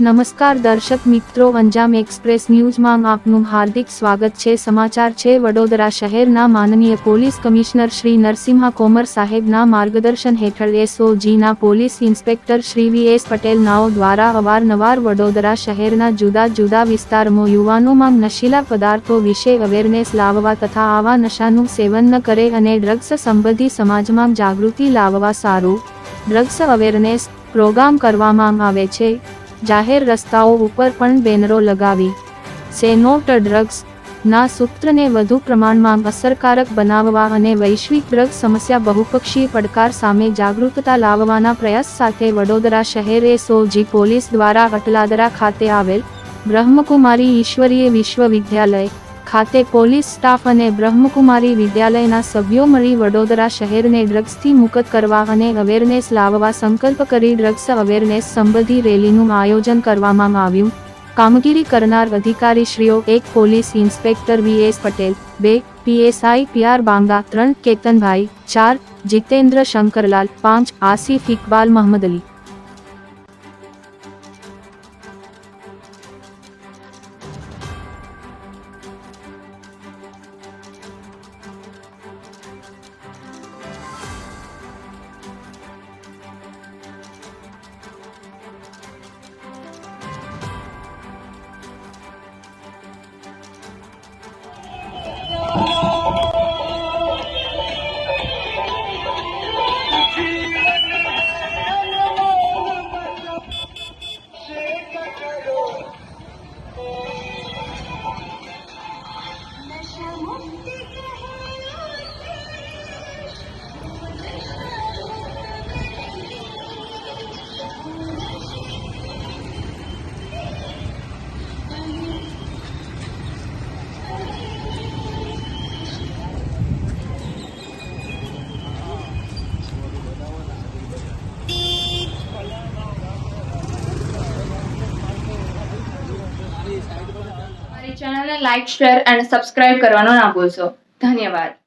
નમસ્કાર દર્શક મિત્રો, અંજામ એક્સપ્રેસ ન્યૂઝમાં આપનું હાર્દિક સ્વાગત છે। સમાચાર છે વડોદરા શહેરના માનનીય પોલીસ કમિશનર શ્રી નરસિંહા કોમર સાહેબના માર્ગદર્શન હેઠળ એસઓજીના police inspector Shri VS Patel નાઓ દ્વારા અવારનવાર વડોદરા શહેરના જુદા જુદા વિસ્તારમાં યુવાનોમાં નશીલા પદાર્થો વિશે અવેરનેસ લાવવા તથા આવા નશાનું સેવન ન કરે અને ડ્રગ્સ સંબંધી સમાજમાં જાગૃતિ લાવવા સારું ડ્રગ્સ અવેરનેસ પ્રોગ્રામ કરવામાં આવે છે। જાહેર રસ્તાઓ ઉપર પણ બેનરો લગાવી સે નો ટુ ડ્રગ્સ ના સૂત્રને વધુ પ્રમાણમાં અસરકારક બનાવવા અને વૈશ્વિક ડ્રગ્સ સમસ્યા બહુપક્ષીય પડકાર સામે જાગૃતતા લાવવાના પ્રયાસ સાથે વડોદરા શહેર એસઓજી પોલીસ દ્વારા અટલાદરા ખાતે આવેલ બ્રહ્મકુમારી ઈશ્વરીય વિશ્વવિદ્યાલય ખાતે પોલીસ સ્ટાફ અને બ્રહ્મકુમારી વિદ્યાલયના સભ્યો મળી વડોદરા શહેરને ડ્રગ્સથી મુક્ત કરવા અને અવેરનેસ લાવવા સંકલ્પ કરી ડ્રગ્સ અવેરનેસ સંબંધી રેલીનું આયોજન કરવામાં આવ્યું। કામગીરી કરનાર અધિકારીશ્રીઓ 1 police inspector VS Patel, 2 PSI PR Banga, 3 કેતનભાઈ, 4 જીતેન્દ્ર શંકરલાલ, 5 આસિફ ઇકબાલ મહમદ અલી। चैनल ने लाइक, शेयर एंड सब्सक्राइब करवानो ना भूलशो। धन्यवाद।